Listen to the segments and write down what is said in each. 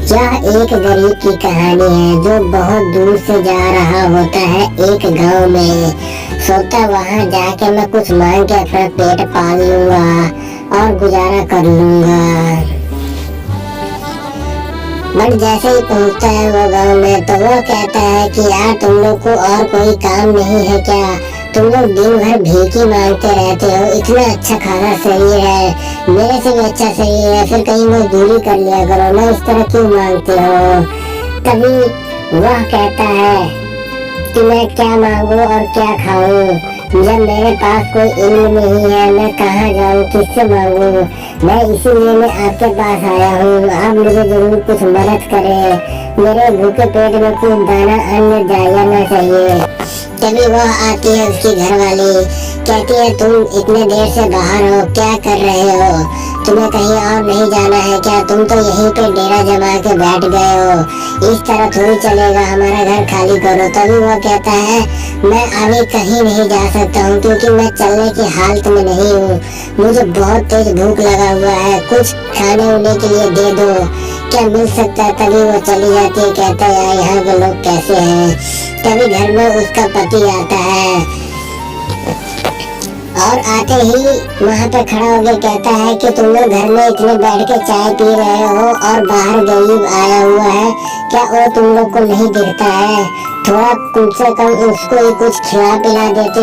यह एक गरीब की कहानी है जो बहुत दूर से जा रहा होता है एक गांव में। सोचता वहां जाके मैं कुछ मांग के अपना पेट पाल लूंगा और गुजारा कर लूंगा। बट जैसे ही पहुंचता है वो गांव में तो वो कहता है कि यार तुम लोग को और कोई काम नहीं है क्या? तुम लोग दिन भर भीख ही मांगते रहते हो। इतना अच्छा खासा शरीर है, मेरे से भी अच्छा शरीर है, फिर कहीं मजदूरी कर लिया करो ना, इस तरह क्यों मांगते हो? तभी वह कहता है कि मैं क्या मांगू और क्या खाऊं, जब मेरे पास कोई इल्म नहीं है, मैं कहाँ जाऊँ, किससे मांगू? मैं इसीलिए मैं आपके पास आया हूँ, आप मुझे जरूर कुछ मदद करें। मेरे भूखे पेट में कुछ दाना अन्न जाना चाहिए। तभी वह आती है उसकी घरवाली, कहती है तुम इतने देर से बाहर हो, क्या कर रहे हो? तुम्हें कहीं और नहीं जाना है क्या? तुम तो यहीं पे डेरा जमा के बैठ गए हो, इस तरह थोड़ी चलेगा, हमारा घर खाली करो। तभी वह कहता है मैं अभी कहीं नहीं जा सकता हूँ क्योंकि मैं चलने की हालत में नहीं हूँ, मुझे बहुत तेज भूख लगा हुआ है, कुछ खाने उने के लिए दे दो, क्या मिल सकता है? तभी वो चली जाती है। कहता है यार यहाँ के लोग कैसे हैं। तभी घर में उसका पति आता है और आते ही वहाँ पे खड़ा होकर कहता है कि तुम लोग घर में इतने बैठ के चाय पी रहे हो और बाहर गरीब आया हुआ है, क्या वो तुम लोग को नहीं दिखता है? थोड़ा कम से कम उसको ही कुछ खिला पिला देते।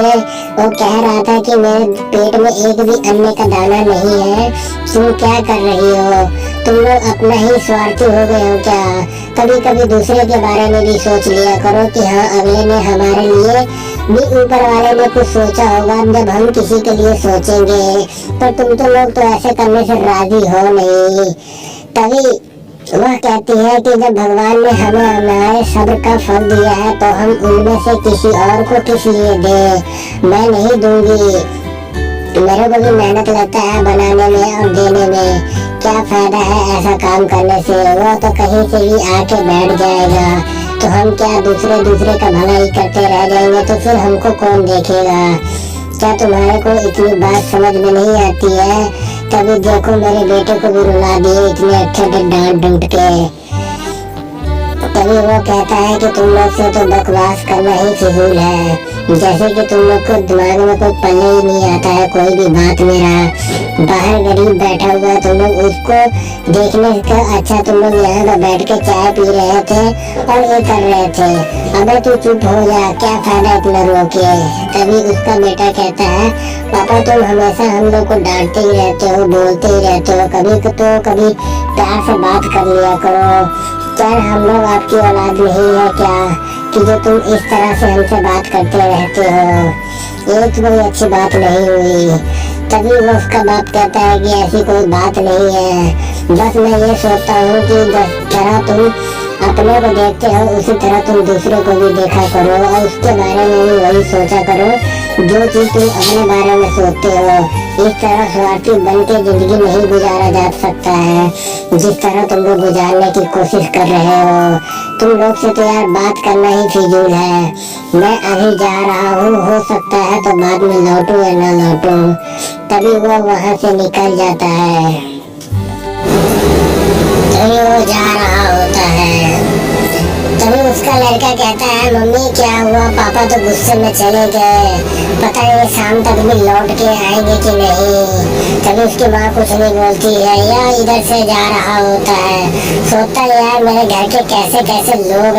वो कह रहा था कि मेरे पेट में एक भी अन्न का दाना नहीं है, तुम क्या कर रही हो? तुम लोग अपना ही स्वार्थी हो गए हो क्या? कभी कभी दूसरे के बारे में भी सोच लिया करो कि हाँ अगले ने हमारे लिए भी ऊपर वाले ने कुछ सोचा होगा जब हम किसी के लिए सोचेंगे। पर तुम तो लोग तो ऐसे करने से राजी हो नहीं। तभी वह कहती है कि जब भगवान ने हमें हमारे सब्र का फल दिया है तो हम उनमें से किसी और को किस लिए दे? मैं नहीं दूंगी, मेरे को भी मेहनत लगता है बनाने में और देने में, क्या फायदा है ऐसा काम करने से? वो तो कहीं से भी आके बैठ जाएगा, तो हम क्या दूसरे का भला ही करते रह जाएंगे, तो फिर हमको कौन देखेगा? क्या तुम्हारे को इतनी बात समझ में नहीं आती है? तभी देखो मेरे बेटे को भी रुला दिए इतने अच्छे डांट डूट के। तभी वो कहता है कि तुम लोग से तो बकवास करना ही फिजूल है, जैसे कि तुम लोग को दिमाग में कोई पल्ले ही नहीं आता है कोई भी बात मेरा। बाहर गरीब बैठा हुआ है, तुम लोग उसको देखने का अच्छा तुम लोग यहाँ पर बैठ के चाय पी रहे थे और ये कर रहे थे। अबे तू चुप हो जा, क्या फायदा इतना रो के? तभी उसका बेटा कहता है पापा तुम हमेशा हम लोग को डांटते ही रहते हो, बोलते ही रहते हो, कभी प्यार से बात कर लिया करो। क्या हम लोग आपकी औलाद नहीं है क्या कि जो तुम इस तरह से हमसे बात करते रहते हो? ये तो कोई अच्छी बात नहीं हुई। तभी वो उसका बाप कहता है कि ऐसी कोई बात नहीं है, बस मैं ये सोचता हूँ कि जिस तरह तुम अपने को देखते हो उसी तरह तुम दूसरे को भी देखा करो और उसके बारे में भी वही सोचा करो जो चीज तुम अपने बारे में सोचते हो। इस तरह स्वार्थी बन के जिंदगी नहीं गुजारा जा सकता है जिस तरह तुम लोग गुजारने की कोशिश कर रहे हो। तुम लोग से तो यार बात करना ही फिजूल है। मैं अभी जा रहा हूँ, हो सकता है तो बाद में लौटूं या ना लौटूं। तभी वो वहाँ से निकल जाता है। तभी वो जा रहा होता है। तभी उसका लड़का कहता है मम्मी क्या हुआ? पापा तो गुस्से में चले गए, पता नहीं शाम तक भी लौट के आएंगे कि नहीं। तभी उसकी माँ कुछ नहीं बोलती है या इधर से जा रहा होता है। सोचता है यार मेरे घर के कैसे कैसे लोग